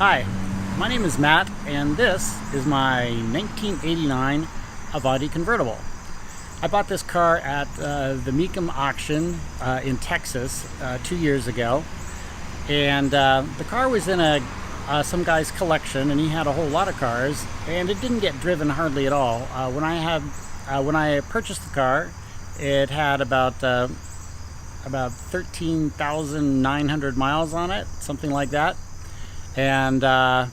Hi, my name is Matt, and this is my 1989 Avanti Convertible. I bought this car at the Mecum auction in Texas 2 years ago, and the car was in some guy's collection, and he had a whole lot of cars, and it didn't get driven hardly at all. When I purchased the car, it had about 13,900 miles on it, something like that. And I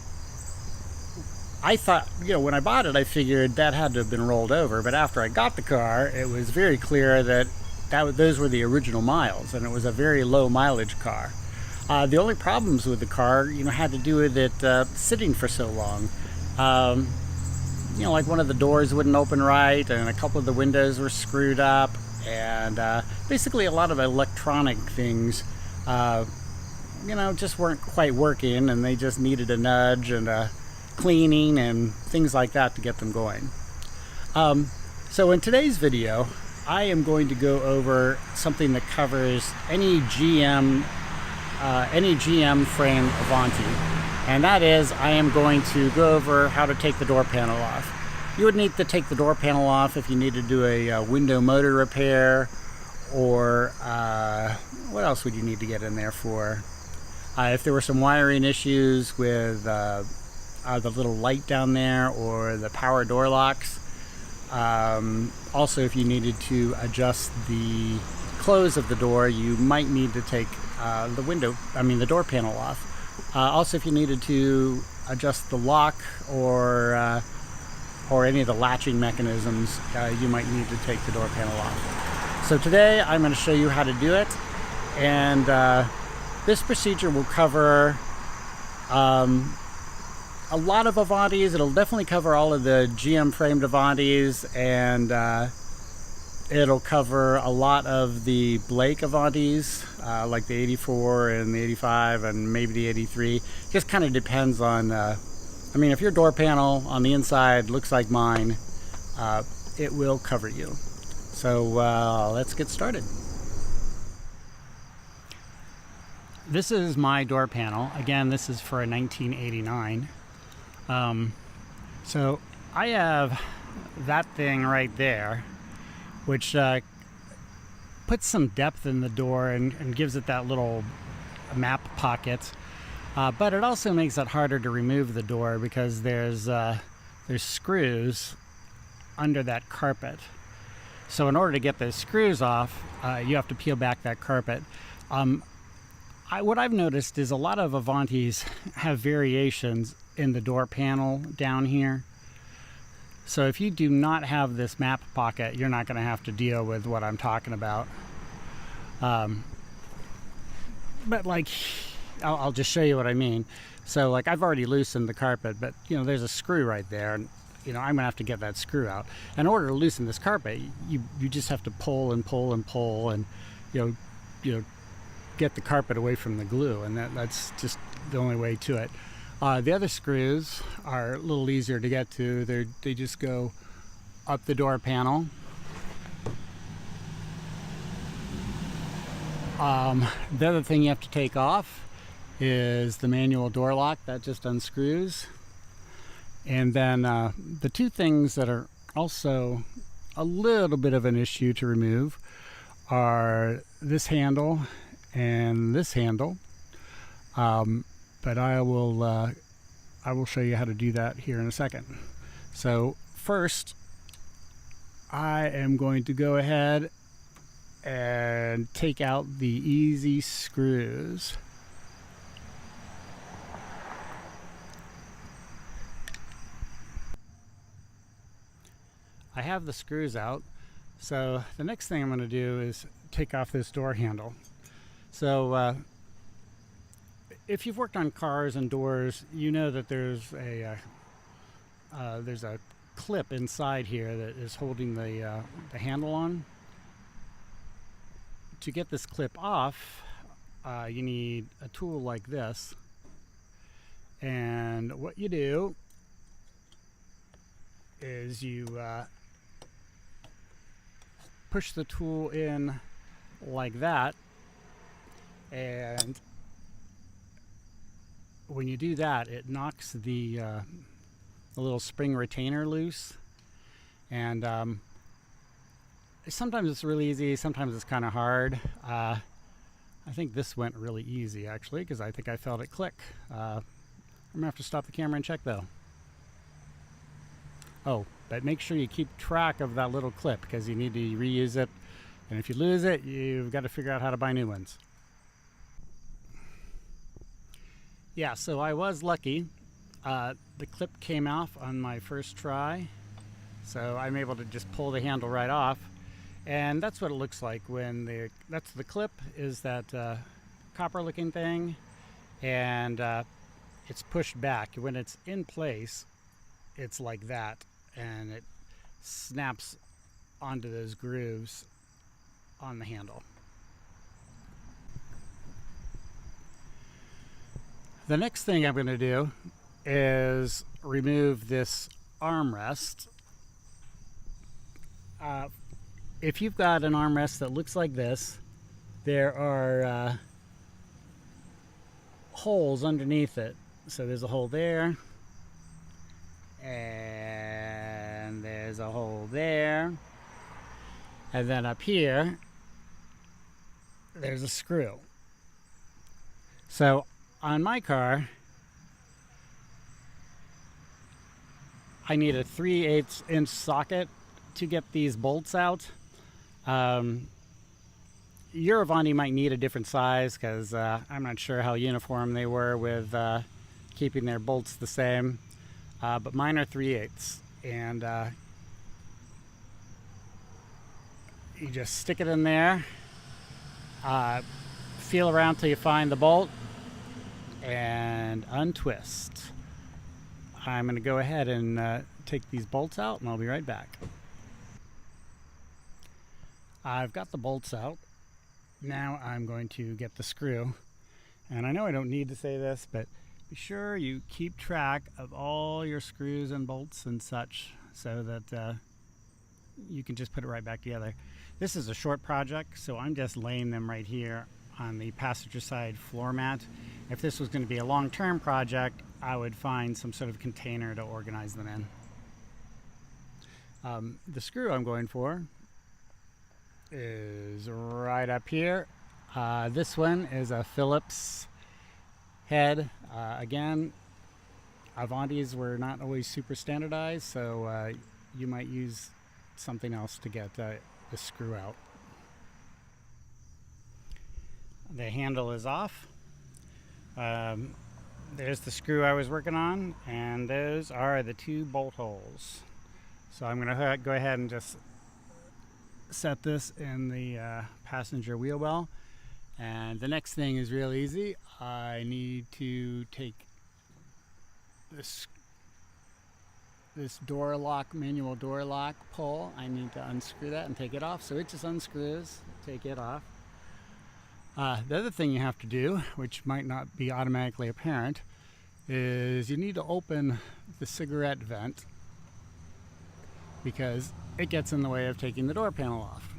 thought, when I bought it, I figured that had to have been rolled over. But after I got the car, it was very clear that those were the original miles, and it was a very low mileage car. The only problems with the car, had to do with it sitting for so long. Like one of the doors wouldn't open right, and a couple of the windows were screwed up, and basically a lot of electronic things just weren't quite working, and they just needed a nudge and a cleaning and things like that to get them going. So in today's video, I am going to go over something that covers any GM frame Avanti, and that is I am going to go over how to take the door panel off. You would need to take the door panel off if you need to do a window motor repair, or what else would you need to get in there for? If there were some wiring issues with the little light down there or the power door locks. Also, if you needed to adjust the close of the door, you might need to take the door panel off. Also, if you needed to adjust the lock or any of the latching mechanisms, you might need to take the door panel off. So today I'm going to show you how to do it, and this procedure will cover a lot of Avantis. It'll definitely cover all of the GM framed Avantis, and it'll cover a lot of the Blake Avantis, like the 84 and the 85 and maybe the 83. Just kind of depends on, if your door panel on the inside looks like mine, it will cover you. So let's get started. This is my door panel. Again, this is for a 1989. So I have that thing right there, which puts some depth in the door and gives it that little map pocket. But it also makes it harder to remove the door because there's screws under that carpet. So in order to get those screws off, you have to peel back that carpet. What I've noticed is a lot of Avantis have variations in the door panel down here. So if you do not have this map pocket, you're not going to have to deal with what I'm talking about. But I'll just show you what I mean. So I've already loosened the carpet, but there's a screw right there, and I'm gonna have to get that screw out. In order to loosen this carpet, you just have to pull and pull and pull, and get the carpet away from the glue, and that's just the only way to it. The other screws are a little easier to get to. They just go up the door panel. The other thing you have to take off is the manual door lock. That just unscrews. And then the two things that are also a little bit of an issue to remove are this handle and this handle. But I will show you how to do that here in a second. So first, I am going to go ahead and take out the easy screws. I have the screws out, so the next thing I'm going to do is take off this door handle. So if you've worked on cars and doors, you know that there's a clip inside here that is holding the handle on. To get this clip off, you need a tool like this, and what you do is you push the tool in like that, and when you do that, it knocks the little spring retainer loose, and sometimes it's really easy, sometimes it's kind of hard. I think this went really easy actually, because I think I felt it click. I'm gonna have to stop the camera and check though. Oh, but make sure you keep track of that little clip, because you need to reuse it, and if you lose it, you've got to figure out how to buy new ones. Yeah, so I was lucky. The clip came off on my first try, so I'm able to just pull the handle right off, and that's what it looks like when that's the clip, is that copper looking thing, and it's pushed back. When it's in place, it's like that, and it snaps onto those grooves on the handle. The next thing I'm going to do is remove this armrest. If you've got an armrest that looks like this, there are holes underneath it. So there's a hole there, and there's a hole there, and then up here there's a screw. So on my car, I need a 3/8 inch socket to get these bolts out. Your Avanti might need a different size, because I'm not sure how uniform they were with keeping their bolts the same, but mine are 3/8, and you just stick it in there, feel around till you find the bolt, and untwist. I'm going to go ahead and take these bolts out, and I'll be right back. I've got the bolts out. Now I'm going to get the screw, and I know I don't need to say this, but be sure you keep track of all your screws and bolts and such, so that you can just put it right back together. This is a short project, so I'm just laying them right here on the passenger side floor mat. If this was going to be a long-term project, I would find some sort of container to organize them in. The screw I'm going for is right up here. This one is a Phillips head. Again, Avantis were not always super standardized, so you might use something else to get the screw out. The handle is off. There's the screw I was working on, and those are the 2 bolt holes. So I'm going to go ahead and just set this in the passenger wheel well. And the next thing is real easy. I need to take this door lock, manual door lock pull. I need to unscrew that and take it off. So it just unscrews, take it off. The other thing you have to do, which might not be automatically apparent, is you need to open the cigarette vent, because it gets in the way of taking the door panel off.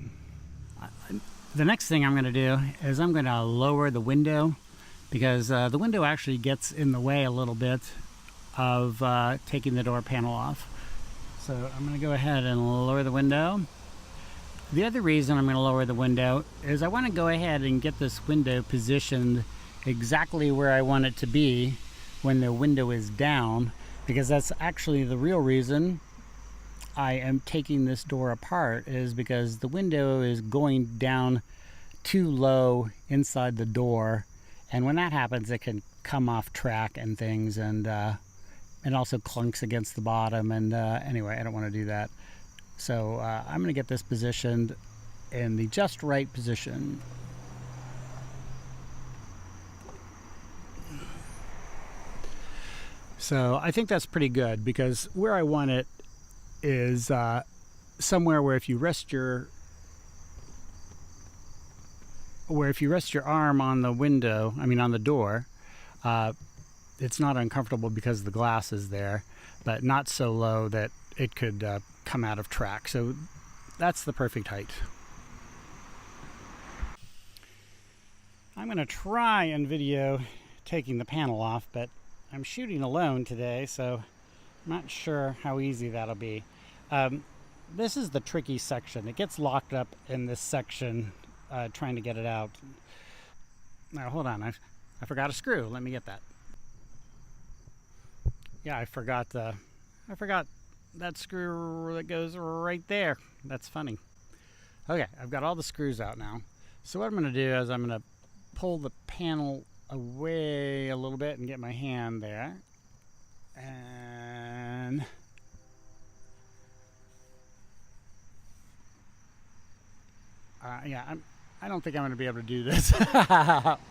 The next thing I'm going to do is I'm going to lower the window, because the window actually gets in the way a little bit of taking the door panel off. So I'm going to go ahead and lower the window. The other reason I'm going to lower the window is I want to go ahead and get this window positioned exactly where I want it to be when the window is down, because that's actually the real reason I am taking this door apart, is because the window is going down too low inside the door, and when that happens it can come off track and things, and it also clunks against the bottom, and anyway, I don't want to do that. So I'm going to get this positioned in the just right position. So I think that's pretty good, because where I want it is somewhere where if you rest your arm on the window, on the door, it's not uncomfortable because the glass is there, but not so low that it could come out of track. So that's the perfect height. I'm going to try and video taking the panel off, but I'm shooting alone today, so I'm not sure how easy that'll be. This is the tricky section. It gets locked up in this section, trying to get it out. Now, hold on. I forgot a screw. Let me get that. Yeah, I forgot that screw that goes right there. That's funny. Okay, I've got all the screws out now. So what I'm going to do is I'm going to pull the panel away a little bit and get my hand there. And yeah, I don't think I'm going to be able to do this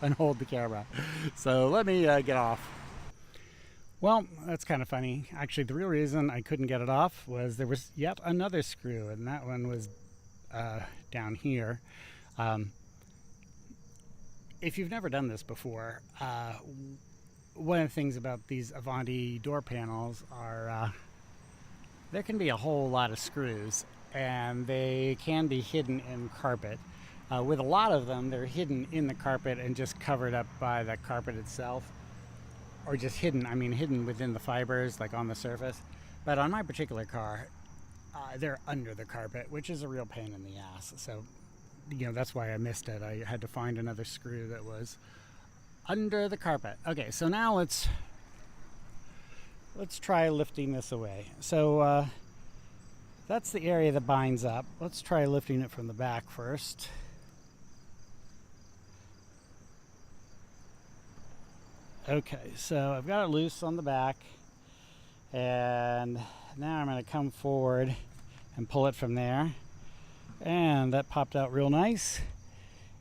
and hold the camera. So let me get off. Well, that's kind of funny. Actually, the real reason I couldn't get it off was there was yet another screw, and that one was down here. If you've never done this before, one of the things about these Avanti door panels are there can be a whole lot of screws, and they can be hidden in carpet. With a lot of them, they're hidden in the carpet and just covered up by the carpet itself, or just hidden, hidden within the fibers, like on the surface. But on my particular car, they're under the carpet, which is a real pain in the ass. So, that's why I missed it. I had to find another screw that was under the carpet. Okay, so now let's try lifting this away. So that's the area that binds up. Let's try lifting it from the back first. Okay, so I've got it loose on the back, and now I'm going to come forward and pull it from there, and that popped out real nice.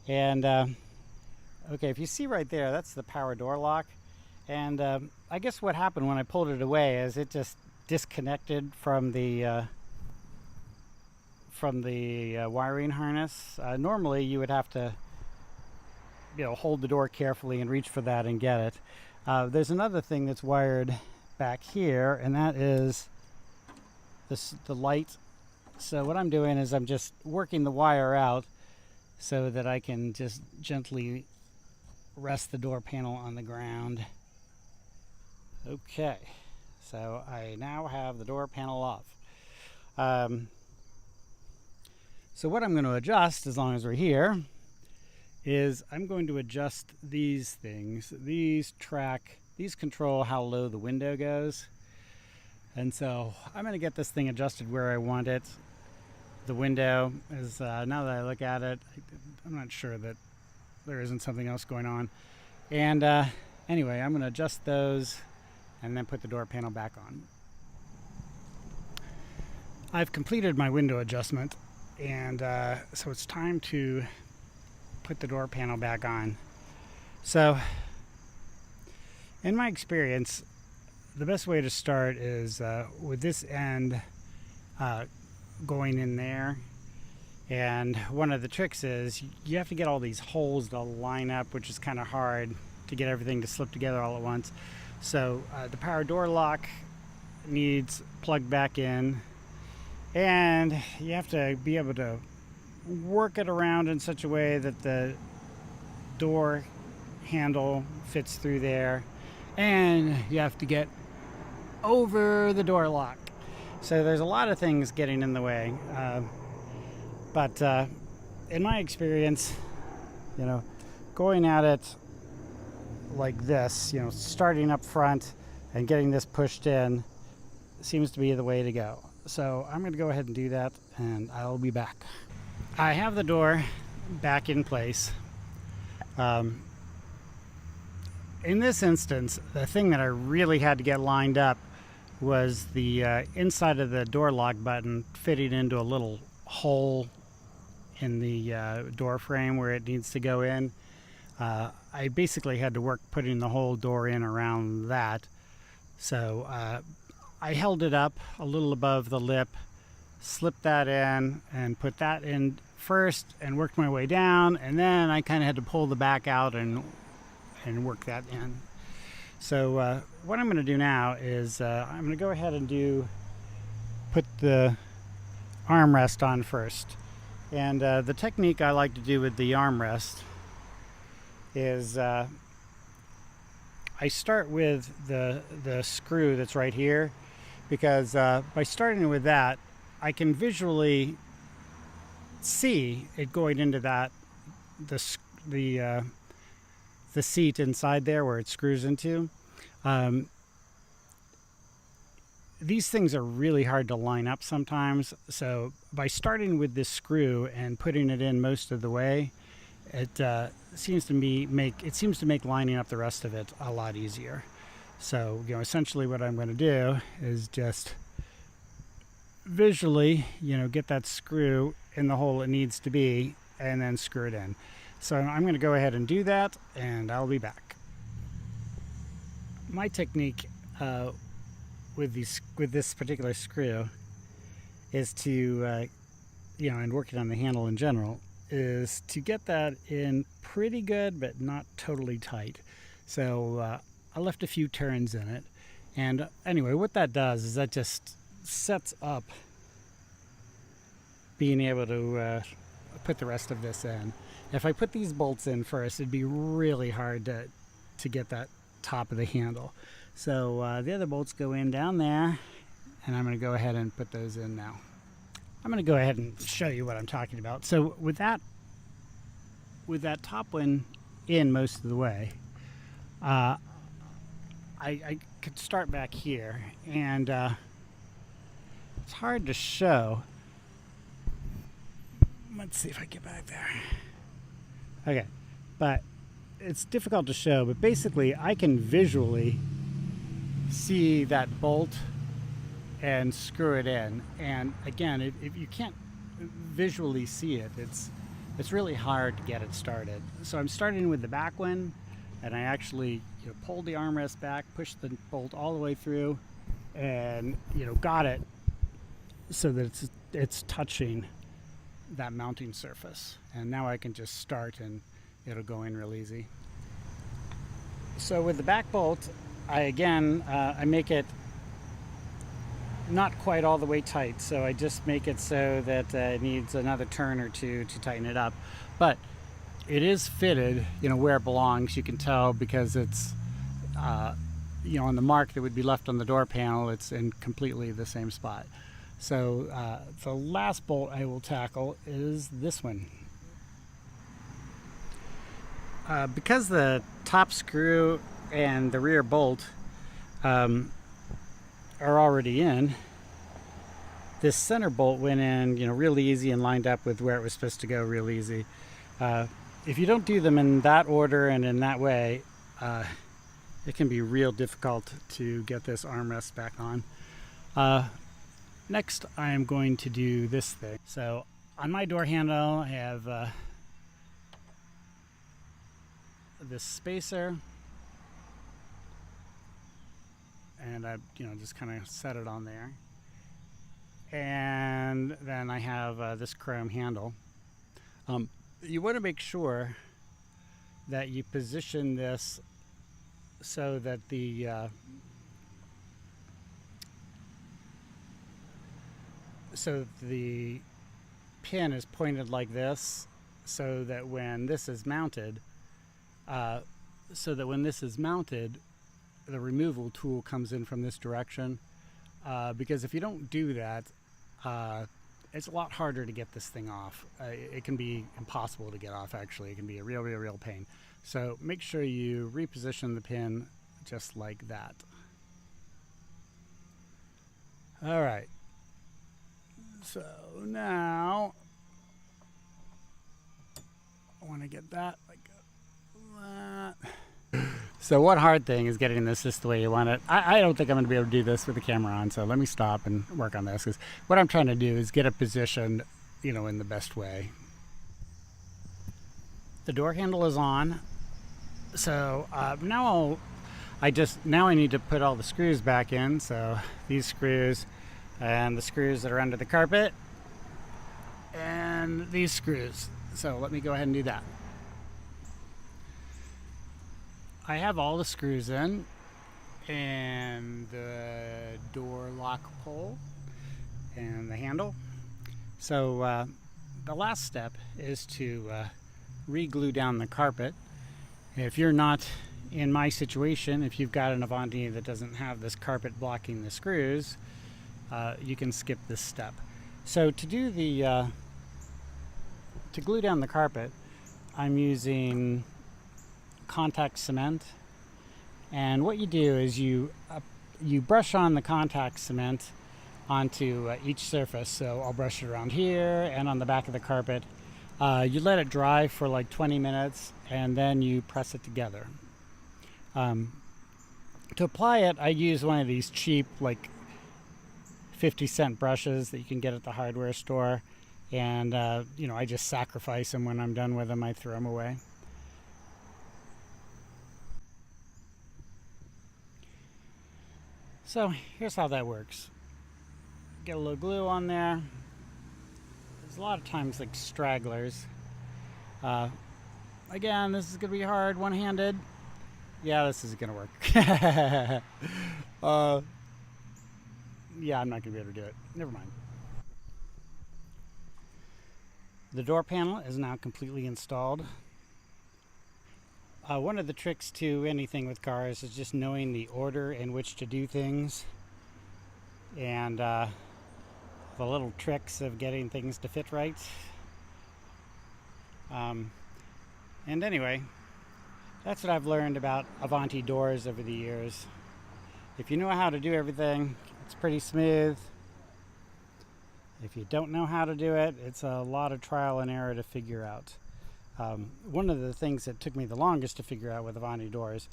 And okay, if you see right there, that's the power door lock, and I guess what happened when I pulled it away is it just disconnected from the wiring harness. Normally you would have to hold the door carefully and reach for that and get it. There's another thing that's wired back here, and that is the light. So what I'm doing is I'm just working the wire out so that I can just gently rest the door panel on the ground. Okay, so I now have the door panel off. So what I'm going to adjust, as long as we're here, is I'm going to adjust these things. These control how low the window goes. And so I'm going to get this thing adjusted where I want it. The window is, now that I look at it, I'm not sure that there isn't something else going on. And anyway, I'm going to adjust those and then put the door panel back on. I've completed my window adjustment, and so it's time to put the door panel back on. So in my experience, the best way to start is with this end going in there, and one of the tricks is you have to get all these holes to line up, which is kind of hard to get everything to slip together all at once. So the power door lock needs plugged back in, and you have to be able to work it around in such a way that the door handle fits through there, and you have to get over the door lock. So there's a lot of things getting in the way, but in my experience, going at it like this, starting up front and getting this pushed in seems to be the way to go. So I'm going to go ahead and do that, and I'll be back. I have the door back in place. In this instance, the thing that I really had to get lined up was the inside of the door lock button fitting into a little hole in the door frame where it needs to go in. I basically had to work putting the whole door in around that. So I held it up a little above the lip, slipped that in, and put that in first and worked my way down, and then I kind of had to pull the back out and work that in. So what I'm going to do now is I'm going to go ahead and put the armrest on first. And the technique I like to do with the armrest is I I start with the screw that's right here, because by starting with that, I can visually see it going into that the seat inside there where it screws into. These things are really hard to line up sometimes, so by starting with this screw and putting it in most of the way, it seems to make lining up the rest of it a lot easier. So, essentially what I'm going to do is just visually, get that screw in the hole it needs to be and then screw it in. So I'm going to go ahead and do that, and I'll be back. My technique with this particular screw is to, and working on the handle in general, is to get that in pretty good but not totally tight. So I left a few turns in it, and anyway, what that does is that just sets up being able to put the rest of this in. If I put these bolts in first, it'd be really hard to get that top of the handle. So the other bolts go in down there, and I'm going to go ahead and put those in now. I'm going to go ahead and show you what I'm talking about. So with that top one in most of the way, I could start back here, and it's hard to show. Let's see if I get back there. Okay, but it's difficult to show, but basically I can visually see that bolt and screw it in. And again, if you can't visually see it, it's really hard to get it started. So I'm starting with the back one, and I actually pulled the armrest back, pushed the bolt all the way through, and got it so that it's touching that mounting surface. And now I can just start and it'll go in real easy. So with the back bolt, I make it not quite all the way tight, so I just make it so that it needs another turn or two to tighten it up. But it is fitted, where it belongs. You can tell because it's, on the mark that would be left on the door panel, it's in completely the same spot. So the last bolt I will tackle is this one. Because the top screw and the rear bolt are already in, this center bolt went in real easy and lined up with where it was supposed to go real easy. If you don't do them in that order and in that way, it can be real difficult to get this armrest back on. Next, I am going to do this thing. So on my door handle, I have this spacer, and I just kind of set it on there. And then I have this chrome handle. You want to make sure that you position this so that the pin is pointed like this, so that when this is mounted, the removal tool comes in from this direction. Because if you don't do that, it's a lot harder to get this thing off. It can be impossible to get off, actually. It can be a real pain. So make sure you reposition the pin just like that. All right. So now I want to get that like that. So one hard thing is getting this just the way you want it. I don't think I'm going to be able to do this with the camera on, so let me stop and work on this, because what I'm trying to do is get it positioned, in the best way. The door handle is on, so now I need to put all the screws back in. So these screws and the screws that are under the carpet and these screws. So let me go ahead and do that. I have all the screws in, and the door lock pole and the handle. So the last step is to re-glue down the carpet. If you're not in my situation, if you've got an Avanti that doesn't have this carpet blocking the screws, you can skip this step. So to do the to glue down the carpet, I'm using contact cement, and what you do is you brush on the contact cement onto each surface. So I'll brush it around here and on the back of the carpet. You let it dry for like 20 minutes and then you press it together. To apply it, I use one of these cheap like 50-cent brushes that you can get at the hardware store, and I just sacrifice them. When I'm done with them, I throw them away. So here's how that works. Get a little glue on there. There's a lot of times like stragglers. Again, this is gonna be hard one-handed. Yeah, this is gonna work. Yeah, I'm not gonna be able to do it. Never mind. The door panel is now completely installed. One of the tricks to anything with cars is just knowing the order in which to do things, and the little tricks of getting things to fit right. And anyway, that's what I've learned about Avanti doors over the years. If you know how to do everything, it's pretty smooth. If you don't know how to do it, it's a lot of trial and error to figure out. One of the things that took me the longest to figure out with Avanti doors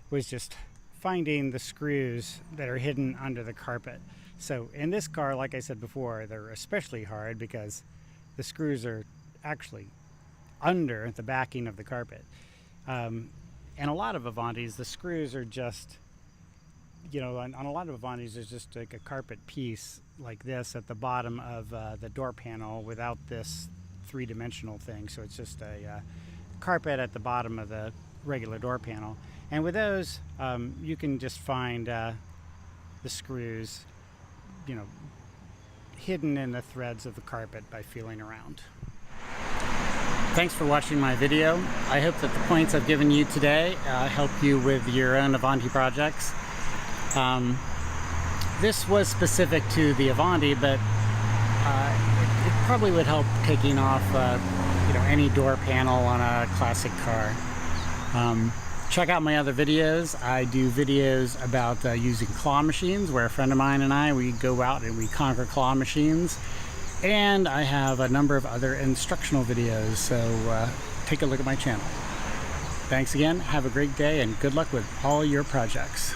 was just finding the screws that are hidden under the carpet. So in this car, like I said before, they're especially hard because the screws are actually under the backing of the carpet. And a lot of Avantis, the screws are just, on a lot of Avantis, there's just like a carpet piece like this at the bottom of the door panel without this three-dimensional thing. So it's just a carpet at the bottom of the regular door panel. And with those, you can just find the screws, hidden in the threads of the carpet by feeling around. Thanks for watching my video. I hope that the points I've given you today help you with your own Avanti projects. This was specific to the Avanti, but it probably would help taking off any door panel on a classic car. Check out my other videos. I do videos about using claw machines, where a friend of mine and we go out and we conquer claw machines. And I have a number of other instructional videos, so take a look at my channel. Thanks again, have a great day, and good luck with all your projects.